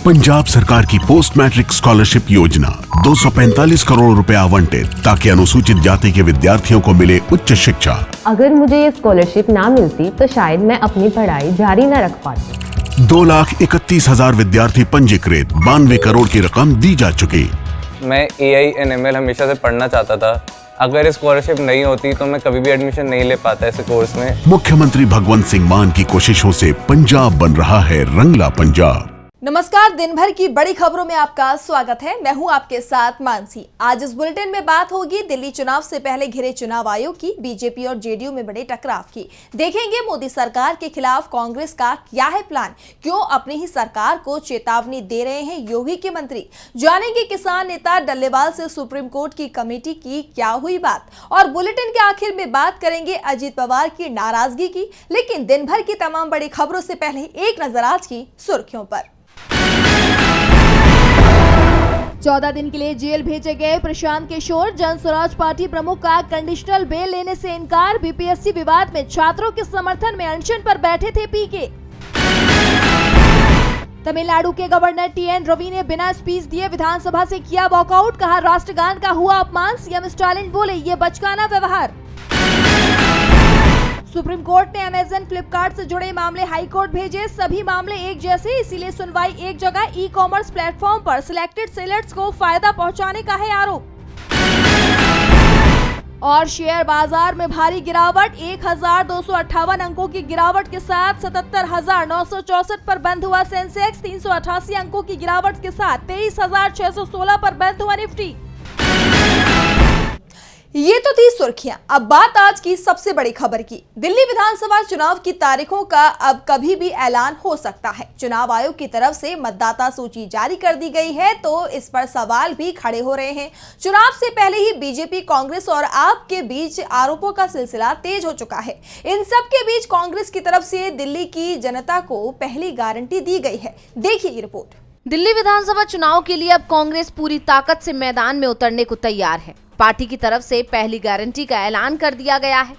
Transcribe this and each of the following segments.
पंजाब सरकार की post matric scholarship योजना 245 करोड़ रुपए आवंटित ताकि अनुसूचित जाति के विद्यार्थियों को मिले उच्च शिक्षा। अगर मुझे ये स्कॉलरशिप ना मिलती तो शायद मैं अपनी पढ़ाई जारी न रख पाती। 2,31,000 विद्यार्थी पंजीकृत, 92 करोड़ की रकम दी जा चुकी। मैं AI/ML हमेशा से पढ़ना चाहता था। अगर स्कॉलरशिप नहीं होती तो मैं कभी भी एडमिशन नहीं ले पाता ऐसे कोर्स में। मुख्यमंत्री भगवंत सिंह मान की कोशिशों से पंजाब बन रहा है रंगला पंजाब। नमस्कार, दिन भर की बड़ी खबरों में आपका स्वागत है। मैं हूं आपके साथ मानसी। आज इस बुलेटिन में बात होगी दिल्ली चुनाव से पहले घिरे चुनाव आयोग की, बीजेपी और जेडीयू में बड़े टकराव की। देखेंगे मोदी सरकार के खिलाफ कांग्रेस का क्या है प्लान, क्यों अपनी ही सरकार को चेतावनी दे रहे हैं योगी के मंत्री। जानेंगे किसान नेता डल्लेवाल से सुप्रीम कोर्ट की कमेटी की क्या हुई बात, और बुलेटिन के आखिर में बात करेंगे अजीत पवार की नाराजगी की। लेकिन दिन भर की तमाम बड़ी खबरों से पहले एक नजर आज की सुर्खियों पर। 14 दिन के लिए जेल भेजे गए प्रशांत किशोर, जन स्वराज पार्टी प्रमुख का कंडीशनल बेल लेने से इनकार। बीपीएससी विवाद में छात्रों के समर्थन में अनशन पर बैठे थे पीके। तमिलनाडु के गवर्नर TN रवि ने बिना स्पीच दिए विधानसभा से किया वॉकआउट। कहा राष्ट्रगान का हुआ अपमान। सीएम स्टालिन बोले ये बचकाना व्यवहार। सुप्रीम कोर्ट ने अमेजन, फ्लिपकार्ट से जुड़े मामले हाई कोर्ट भेजे। सभी मामले एक जैसे, इसीलिए सुनवाई एक जगह। ई कॉमर्स प्लेटफॉर्म पर सिलेक्टेड सेलर्स को फायदा पहुंचाने का है आरोप। और शेयर बाजार में भारी गिरावट, 1,258 अंकों की गिरावट के साथ 77,964 पर बंद हुआ सेंसेक्स। 388 अंकों की गिरावट के साथ 23,616 पर बंद हुआ निफ्टी। ये तो थी सुर्खियां। अब बात आज की सबसे बड़ी खबर की। दिल्ली विधानसभा चुनाव की तारीखों का अब कभी भी ऐलान हो सकता है। चुनाव आयोग की तरफ से मतदाता सूची जारी कर दी गई है, तो इस पर सवाल भी खड़े हो रहे हैं। चुनाव से पहले ही बीजेपी, कांग्रेस और आप के बीच आरोपों का सिलसिला तेज हो चुका है। इन सब के बीच कांग्रेस की तरफ से दिल्ली की जनता को पहली गारंटी दी गई है। देखिए ये रिपोर्ट। दिल्ली विधानसभा चुनाव के लिए अब कांग्रेस पूरी ताकत से मैदान में उतरने को तैयार है। पार्टी की तरफ से पहली गारंटी का ऐलान कर दिया गया है।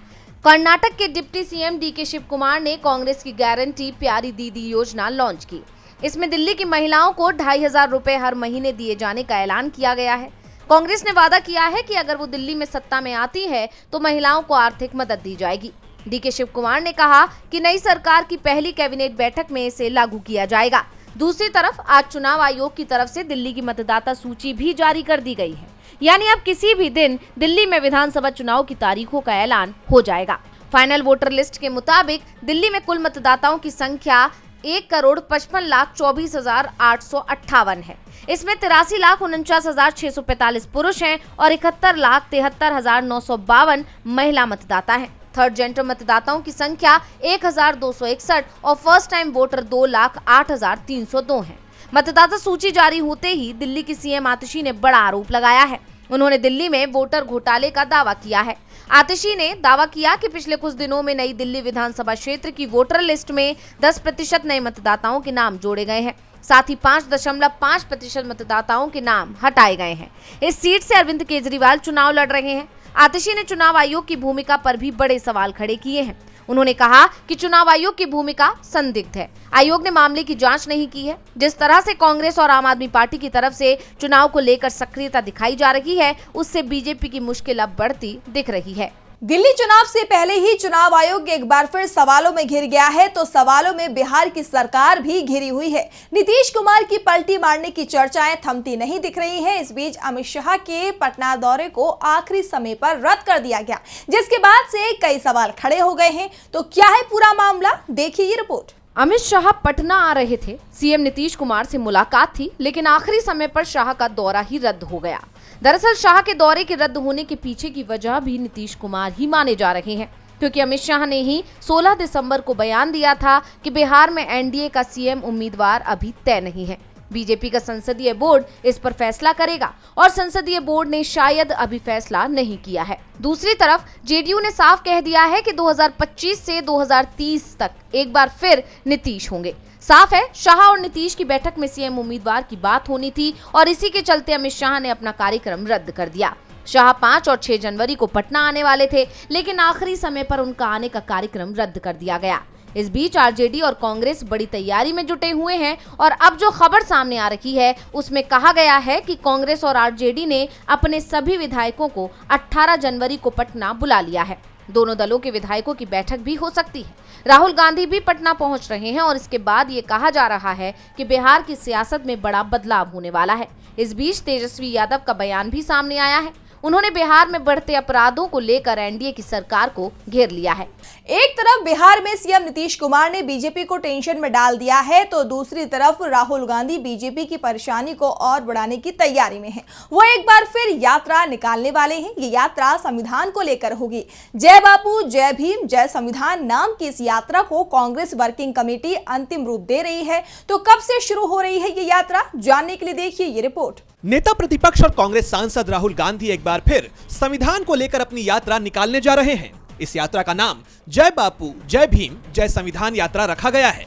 कर्नाटक के deputy CM DK Shiv Kumar ने कांग्रेस की गारंटी प्यारी दीदी योजना लॉन्च की। इसमें दिल्ली की महिलाओं को 2,500 रुपए हर महीने दिए जाने का ऐलान किया गया है। कांग्रेस ने वादा किया है कि अगर वो दिल्ली में सत्ता में आती है तो महिलाओं को आर्थिक मदद दी जाएगी। DK शिव कुमार ने कहा कि नई सरकार की पहली कैबिनेट बैठक में इसे लागू किया जाएगा। दूसरी तरफ आज चुनाव आयोग की तरफ से दिल्ली की मतदाता सूची भी जारी कर दी गई है, यानी अब किसी भी दिन दिल्ली में विधानसभा चुनाव की तारीखों का ऐलान हो जाएगा। फाइनल वोटर लिस्ट के मुताबिक दिल्ली में कुल मतदाताओं की संख्या 1,55,24,858 है। इसमें 83,49,645 पुरुष हैं और 71,73,952 महिला मतदाता हैं। थर्ड जेंडर मतदाताओं की संख्या 1,261 और फर्स्ट टाइम वोटर 2,08,302 है। मतदाता सूची जारी होते ही दिल्ली की सीएम आतिशी ने बड़ा आरोप लगाया है। उन्होंने दिल्ली में वोटर घोटाले का दावा किया है। आतिशी ने दावा किया कि पिछले कुछ दिनों में नई दिल्ली विधानसभा क्षेत्र की वोटर लिस्ट में 10% नए मतदाताओं के नाम जोड़े गए हैं। साथ ही 5.5% मतदाताओं के नाम हटाए गए हैं। इस सीट से अरविंद केजरीवाल चुनाव लड़ रहे हैं। आतिशी ने चुनाव आयोग की भूमिका पर भी बड़े सवाल खड़े किए हैं। उन्होंने कहा कि चुनाव आयोग की भूमिका संदिग्ध है। आयोग ने मामले की जांच नहीं की है। जिस तरह से कांग्रेस और आम आदमी पार्टी की तरफ से चुनाव को लेकर सक्रियता दिखाई जा रही है, उससे बीजेपी की मुश्किल अब बढ़ती दिख रही है। दिल्ली चुनाव से पहले ही चुनाव आयोग एक बार फिर सवालों में घिर गया है, तो सवालों में बिहार की सरकार भी घिरी हुई है। नीतीश कुमार की पलटी मारने की चर्चाएं थमती नहीं दिख रही हैं। इस बीच अमित शाह के पटना दौरे को आखिरी समय पर रद्द कर दिया गया, जिसके बाद से कई सवाल खड़े हो गए हैं। तो क्या है पूरा मामला, देखिए ये रिपोर्ट। अमित शाह पटना आ रहे थे। सीएम नीतीश कुमार से मुलाकात थी, लेकिन आखिरी समय पर शाह का दौरा ही रद्द हो गया। दरअसल शाह के दौरे के रद्द होने के पीछे की वजह भी नीतीश कुमार ही माने जा रहे हैं, क्योंकि अमित शाह ने ही 16 दिसंबर को बयान दिया था कि बिहार में एनडीए का सीएम उम्मीदवार अभी तय नहीं है। बीजेपी का संसदीय बोर्ड इस पर फैसला करेगा और संसदीय बोर्ड ने शायद अभी फैसला नहीं किया है। दूसरी तरफ जेडीयू ने साफ कह दिया है कि 2025 से 2030 तक एक बार फिर नीतीश होंगे। साफ है शाह और नीतीश की बैठक में सीएम उम्मीदवार की बात होनी थी और इसी के चलते अमित शाह ने अपना कार्यक्रम रद्द कर दिया। शाह 5 और 6 जनवरी को पटना आने वाले थे, लेकिन आखिरी समय पर उनका आने का कार्यक्रम रद्द कर दिया गया। इस बीच आरजेडी और कांग्रेस बड़ी तैयारी में जुटे हुए हैं और अब जो खबर सामने आ रही है उसमें कहा गया है कि कांग्रेस और आरजेडी ने अपने सभी विधायकों को 18 जनवरी को पटना बुला लिया है। दोनों दलों के विधायकों की बैठक भी हो सकती है। राहुल गांधी भी पटना पहुंच रहे हैं और इसके बाद ये कहा जा रहा है कि बिहार की सियासत में बड़ा बदलाव होने वाला है। इस बीच तेजस्वी यादव का बयान भी सामने आया है। उन्होंने बिहार में बढ़ते अपराधों को लेकर एनडीए की सरकार को घेर लिया है। एक तरफ बिहार में सीएम नीतीश कुमार ने बीजेपी को टेंशन में डाल दिया है, तो दूसरी तरफ राहुल गांधी बीजेपी की परेशानी को और बढ़ाने की तैयारी में हैं। वो एक बार फिर यात्रा निकालने वाले हैं। ये यात्रा संविधान को लेकर होगी। जय बापू, जय भीम, जय संविधान नाम की इस यात्रा को कांग्रेस वर्किंग कमेटी अंतिम रूप दे रही है। तो कब से शुरू हो रही है ये यात्रा, जानने के लिए देखिए ये रिपोर्ट। नेता प्रतिपक्ष और कांग्रेस सांसद राहुल गांधी एक बार फिर संविधान को लेकर अपनी यात्रा निकालने जा रहे हैं। इस यात्रा का नाम जय बापू, जय भीम, जय संविधान यात्रा रखा गया है।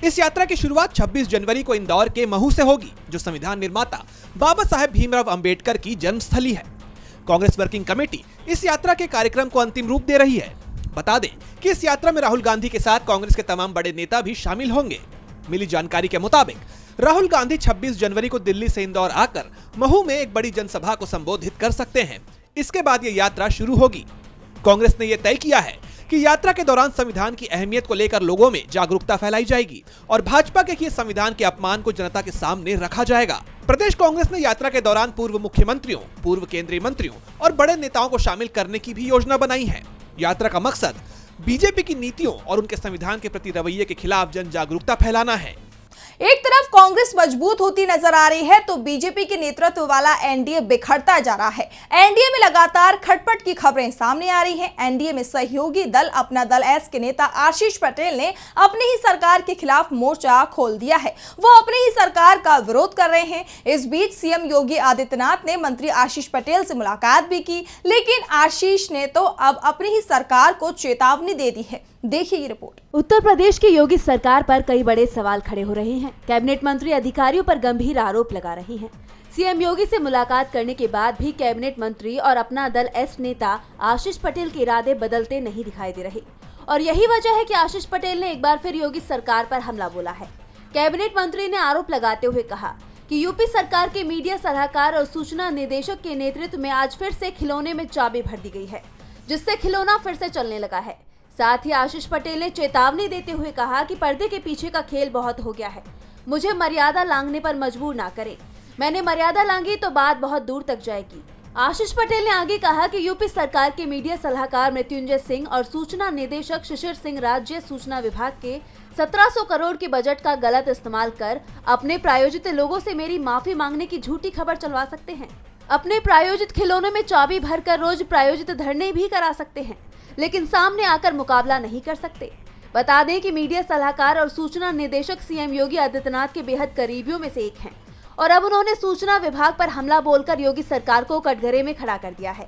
इस यात्रा की शुरुआत 26 जनवरी को इंदौर के महू से होगी, जो संविधान निर्माता बाबा साहेब भीमराव अंबेडकर की जन्मस्थली है। कांग्रेस वर्किंग कमेटी इस यात्रा के कार्यक्रम को अंतिम रूप दे रही है। बता दें कि इस यात्रा में राहुल गांधी के साथ कांग्रेस के तमाम बड़े नेता भी शामिल होंगे। मिली जानकारी के मुताबिक राहुल गांधी 26 जनवरी को दिल्ली से इंदौर आकर महू में एक बड़ी जनसभा को संबोधित कर सकते हैं। इसके बाद ये यात्रा शुरू होगी। कांग्रेस ने यह तय किया है कि यात्रा के दौरान संविधान की अहमियत को लेकर लोगों में जागरूकता फैलाई जाएगी और भाजपा के किए संविधान के अपमान को जनता के सामने रखा जाएगा। प्रदेश कांग्रेस ने यात्रा के दौरान पूर्व मुख्यमंत्रियों, पूर्व केंद्रीय मंत्रियों और बड़े नेताओं को शामिल करने की भी योजना बनाई है। यात्रा का मकसद बीजेपी की नीतियों और उनके संविधान के प्रति रवैये के खिलाफ जन जागरूकता फैलाना है। एक तरफ कांग्रेस मजबूत होती नजर आ रही है, तो बीजेपी के नेतृत्व वाला एनडीए बिखरता जा रहा है। एनडीए में लगातार खटपट की खबरें सामने आ रही हैं। एनडीए में सहयोगी दल अपना दल एस के नेता आशीष पटेल ने अपनी ही सरकार के खिलाफ मोर्चा खोल दिया है। वो अपनी ही सरकार का विरोध कर रहे हैं। इस बीच सीएम योगी आदित्यनाथ ने मंत्री आशीष पटेल से मुलाकात भी की, लेकिन आशीष ने तो अब अपनी ही सरकार को चेतावनी दे दी है। देखिए ये रिपोर्ट। उत्तर प्रदेश की योगी सरकार पर कई बड़े सवाल खड़े हो रहे हैं। कैबिनेट मंत्री अधिकारियों पर गंभीर आरोप लगा रहे हैं। सीएम योगी से मुलाकात करने के बाद भी कैबिनेट मंत्री और अपना दल एस नेता आशीष पटेल के इरादे बदलते नहीं दिखाई दे रहे और यही वजह है कि आशीष पटेल ने एक बार फिर योगी सरकार पर हमला बोला है। कैबिनेट मंत्री ने आरोप लगाते हुए कहा कि यूपी सरकार के मीडिया सलाहकार और सूचना निदेशक के नेतृत्व में आज फिर से खिलौने में चाबी भर दी गई है, जिससे खिलौना फिर से चलने लगा है। साथ ही आशीष पटेल ने चेतावनी देते हुए कहा कि पर्दे के पीछे का खेल बहुत हो गया है, मुझे मर्यादा लांघने पर मजबूर ना करें, मैंने मर्यादा लांघी तो बात बहुत दूर तक जाएगी। आशीष पटेल ने आगे कहा कि यूपी सरकार के मीडिया सलाहकार मृत्युंजय सिंह और सूचना निदेशक शिशिर सिंह राज्य सूचना विभाग के 1700 करोड़ के बजट का गलत इस्तेमाल कर अपने प्रायोजित लोगों से मेरी माफी मांगने की झूठी खबर चलवा सकते हैं। अपने प्रायोजित खिलौनों में चाबी भरकर रोज प्रायोजित धरने भी करा सकते हैं, लेकिन सामने आकर मुकाबला नहीं कर सकते। बता दें कि मीडिया सलाहकार और सूचना निदेशक सीएम योगी आदित्यनाथ के बेहद करीबियों में से एक हैं और अब उन्होंने सूचना विभाग पर हमला बोलकर योगी सरकार को कटघरे में खड़ा कर दिया है।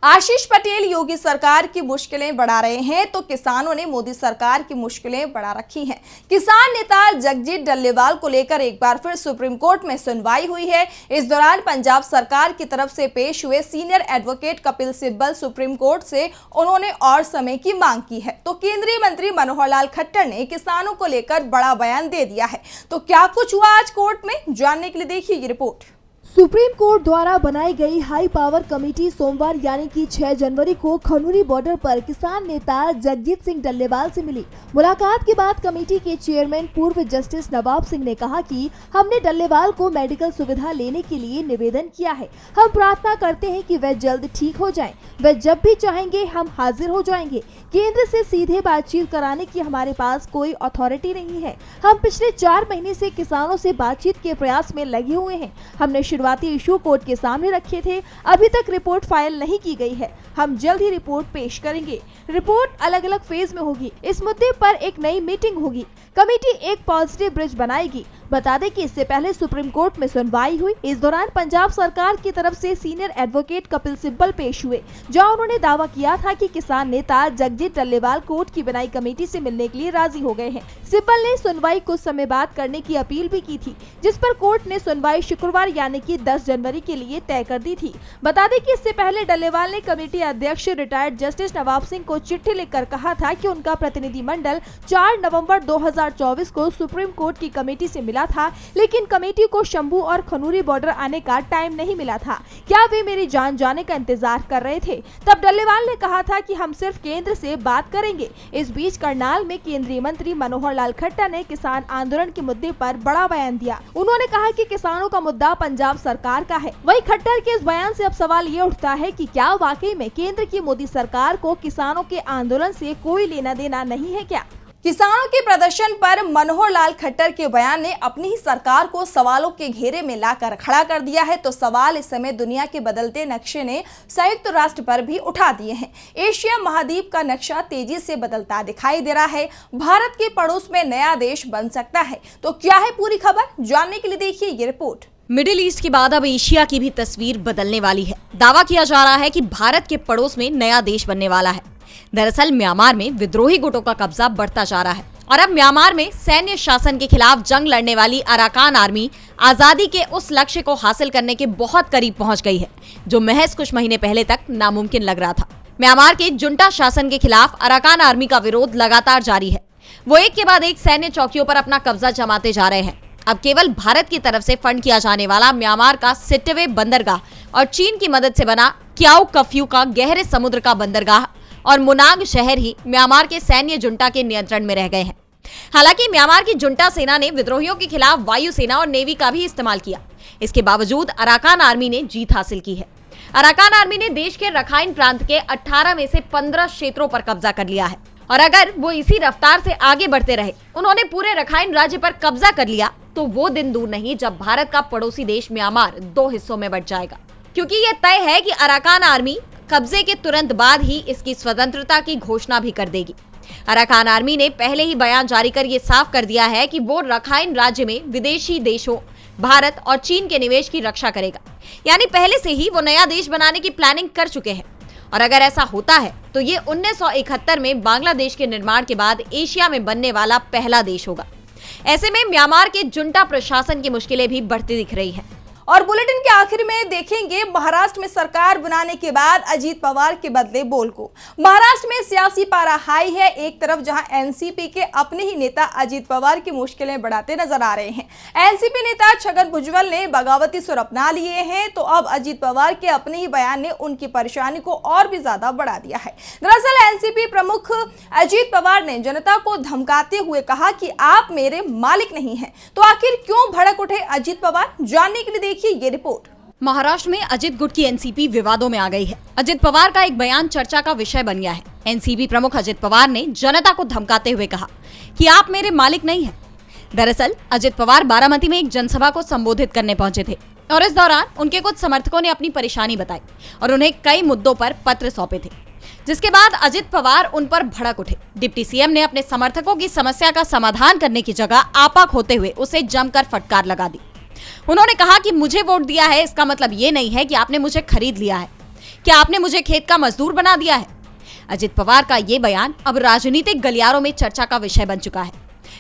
आशीष पटेल योगी सरकार की मुश्किलें बढ़ा रहे हैं, तो किसानों ने मोदी सरकार की मुश्किलें बढ़ा रखी हैं। किसान नेता जगजीत डल्लेवाल को लेकर एक बार फिर सुप्रीम कोर्ट में सुनवाई हुई है। इस दौरान पंजाब सरकार की तरफ से पेश हुए senior advocate Kapil Sibal supreme court से उन्होंने और समय की मांग की है, तो केंद्रीय मंत्री मनोहर लाल खट्टर ने किसानों को लेकर बड़ा बयान दे दिया है। तो क्या कुछ हुआ आज कोर्ट में, जानने के लिए देखिए ये रिपोर्ट। सुप्रीम कोर्ट द्वारा बनाई गई हाई पावर कमेटी सोमवार यानी कि 6 जनवरी को खनौरी बॉर्डर पर किसान नेता जगजीत सिंह डल्लेवाल से मिली। मुलाकात के बाद कमेटी के चेयरमैन पूर्व जस्टिस नवाब सिंह ने कहा कि हमने डल्लेवाल को मेडिकल सुविधा लेने के लिए निवेदन किया है। हम प्रार्थना करते हैं कि वह जल्द ठीक हो जाएं। वह जब भी चाहेंगे हम हाजिर हो जाएंगे। केंद्र से सीधे बातचीत कराने की हमारे पास कोई अथॉरिटी नहीं है। हम पिछले 4 महीने से किसानों से बातचीत के प्रयास में लगे हुए हैं। हमने शुरुआती इशू कोर्ट के सामने रखे थे, अभी तक रिपोर्ट फाइल नहीं की गई है। हम जल्द ही रिपोर्ट पेश करेंगे। रिपोर्ट अलग अलग फेज में होगी। इस मुद्दे पर एक नई मीटिंग होगी। कमेटी एक पॉजिटिव ब्रिज बनाएगी। बता दें कि इससे पहले सुप्रीम कोर्ट में सुनवाई हुई। इस दौरान पंजाब सरकार की तरफ से सीनियर एडवोकेट कपिल सिब्बल पेश हुए, जहां उन्होंने दावा किया था कि किसान नेता जगजीत डल्लेवाल कोर्ट की बनाई कमेटी से मिलने के लिए राजी हो गए हैं। सिब्बल ने सुनवाई कुछ समय बाद करने की अपील भी की थी, जिस पर कोर्ट ने सुनवाई शुक्रवार यानी कि 10 जनवरी के लिए तय कर दी थी। बता दें कि इससे पहले डल्लेवाल ने कमेटी अध्यक्ष रिटायर्ड जस्टिस नवाब सिंह को चिट्ठी लिखकर कहा था कि उनका प्रतिनिधिमंडल 4 नवंबर 2024 को सुप्रीम कोर्ट की कमेटी से मिला था, लेकिन कमेटी को शंभू और खनूरी बॉर्डर आने का टाइम नहीं मिला था। क्या वे मेरी जान जाने का इंतजार कर रहे थे? तब डल्लेवाल ने कहा था कि हम सिर्फ केंद्र से बात करेंगे। इस बीच करनाल में केंद्रीय मंत्री मनोहर लाल खट्टर ने किसान आंदोलन के मुद्दे पर बड़ा बयान दिया। उन्होंने कहा कि किसानों का मुद्दा पंजाब सरकार का है। वहीं खट्टर के इस बयान से अब सवाल ये उठता है कि क्या वाकई में केंद्र की मोदी सरकार को किसानों के आंदोलन से कोई लेना देना नहीं है क्या? किसानों के प्रदर्शन पर मनोहर लाल खट्टर के बयान ने अपनी ही सरकार को सवालों के घेरे में लाकर खड़ा कर दिया है। तो सवाल इस समय दुनिया के बदलते नक्शे ने संयुक्त राष्ट्र पर भी उठा दिए हैं। एशिया महाद्वीप का नक्शा तेजी से बदलता दिखाई दे रहा है। भारत के पड़ोस में नया देश बन सकता है। तो क्या है पूरी खबर, जानने के लिए देखिए ये रिपोर्ट। मिडिल ईस्ट के बाद अब एशिया की भी तस्वीर बदलने वाली है। दावा किया जा रहा है कि भारत के पड़ोस में नया देश बनने वाला है। दरअसल म्यांमार में विद्रोही गुटों का कब्जा बढ़ता जा रहा है और अब म्यांमार में सैन्य शासन के खिलाफ जंग लड़ने वाली अराकान आर्मी आजादी के उस लक्ष्य को हासिल करने के बहुत करीब पहुंच गई है, जो महज कुछ महीने पहले तक नामुमकिन लग रहा था। म्यांमार के जुंटा शासन के खिलाफ अराकान आर्मी का विरोध लगातार जारी है। वो एक के बाद एक सैन्य चौकियों पर अपना कब्जा जमाते जा रहे हैं। अब केवल भारत की तरफ से फंड किया जाने वाला म्यांमार का सिटवे बंदरगाह और चीन की मदद से बना क्याओ कफ्यू का गहरे समुद्र का बंदरगाह और मुनांग शहर ही म्यांमार के सैन्य जुंटा के नियंत्रण में रह गए हैं। हालांकि म्यांमार की जुंटा सेना ने विद्रोहियों के खिलाफ वायुसेना और नेवी का भी इस्तेमाल किया। इसके बावजूद अराकान आर्मी ने जीत हासिल की है। अराकान आर्मी ने देश के रखाइन प्रांत के 18 में से 15 क्षेत्रों पर कब्जा कर लिया है और अगर वो इसी रफ्तार से आगे बढ़ते रहे, उन्होंने पूरे रखाइन राज्य पर कब्जा कर लिया, तो वो दिन दूर नहीं जब भारत का पड़ोसी देश म्यांमार 2 हिस्सों में बंट जाएगा। क्योंकि ये तय है कि अराकान आर्मी कब्जे के तुरंत बाद ही इसकी स्वतंत्रता की घोषणा भी कर देगी। अराकान आर्मी ने पहले ही बयान जारी कर ये साफ कर दिया है कि वो रखाइन राज्य में विदेशी देशों भारत और चीन के निवेश की रक्षा करेगा। यानी पहले से ही वो नया देश बनाने की प्लानिंग कर चुके हैं और अगर ऐसा होता है तो ये 1971 में बांग्लादेश के निर्माण के बाद एशिया में बनने वाला पहला देश होगा। ऐसे में म्यांमार के जुंटा प्रशासन की मुश्किलें भी बढ़ती दिख रही हैं। और बुलेटिन के आखिर में देखेंगे महाराष्ट्र में सरकार बनाने के बाद अजीत पवार के बदले बोल को। महाराष्ट्र में सियासी पारा हाई है। एक तरफ जहां एनसीपी के अपने ही नेता अजीत पवार की मुश्किलें बढ़ाते नजर आ रहे हैं। एनसीपी नेता छगन भुजबल ने बगावती सुर अपना लिए हैं, तो अब अजीत पवार के अपने ही बयान ने उनकी परेशानी को और भी ज्यादा बढ़ा दिया है। दरअसल एनसीपी प्रमुख अजीत पवार ने जनता को धमकाते हुए कहा कि आप मेरे मालिक नहीं हैं। तो आखिर क्यों भड़क उठे अजीत पवार, जानने के लिए देखिए ये रिपोर्ट। महाराष्ट्र में अजित गुट की एनसीपी विवादों में आ गई है। अजित पवार का एक बयान चर्चा का विषय बन गया है। एनसीपी प्रमुख अजित पवार ने जनता को धमकाते हुए कहा कि आप मेरे मालिक नहीं हैं। दरअसल अजित पवार बारामती में एक जनसभा को संबोधित करने पहुंचे थे और इस दौरान उनके कुछ समर्थकों ने अपनी परेशानी बताई और उन्हें कई मुद्दों पर पत्र सौंपे थे, जिसके बाद अजित पवार उन पर भड़क उठे। डिप्टी सीएम ने अपने समर्थकों की समस्या का समाधान करने की जगह आपा खोते हुए उसे जमकर फटकार लगा दी। उन्होंने कहा कि मुझे वोट दिया है इसका मतलब ये नहीं है कि आपने मुझे खरीद लिया है। क्या आपने मुझे खेत का मजदूर बना दिया है? अजित पवार का ये बयान अब राजनीतिक गलियारों में चर्चा का विषय बन चुका है।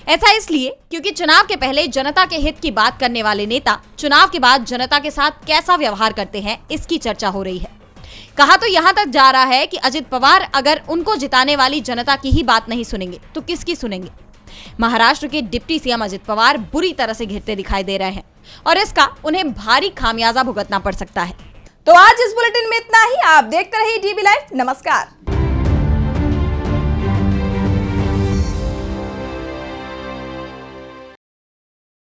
ऐसा इसलिए क्योंकि चुनाव के पहले जनता के हित की बात करने वाले नेता चुनाव के बाद जनता के साथ कैसा व्यवहार करते हैं, इसकी चर्चा हो रही है। कहा तो यहां तक जा रहा है कि अजित पवार अगर उनको जिताने वाली जनता की ही बात नहीं सुनेंगे तो किसकी सुनेंगे? महाराष्ट्र के डिप्टी सीएम अजित पवार बुरी तरह से घिरते दिखाई दे रहे हैं और इसका उन्हें भारी खामियाजा भुगतना पड़ सकता है। तो आज इस बुलेटिन में इतना ही। आप देखते रहिए डीबी लाइव। नमस्कार।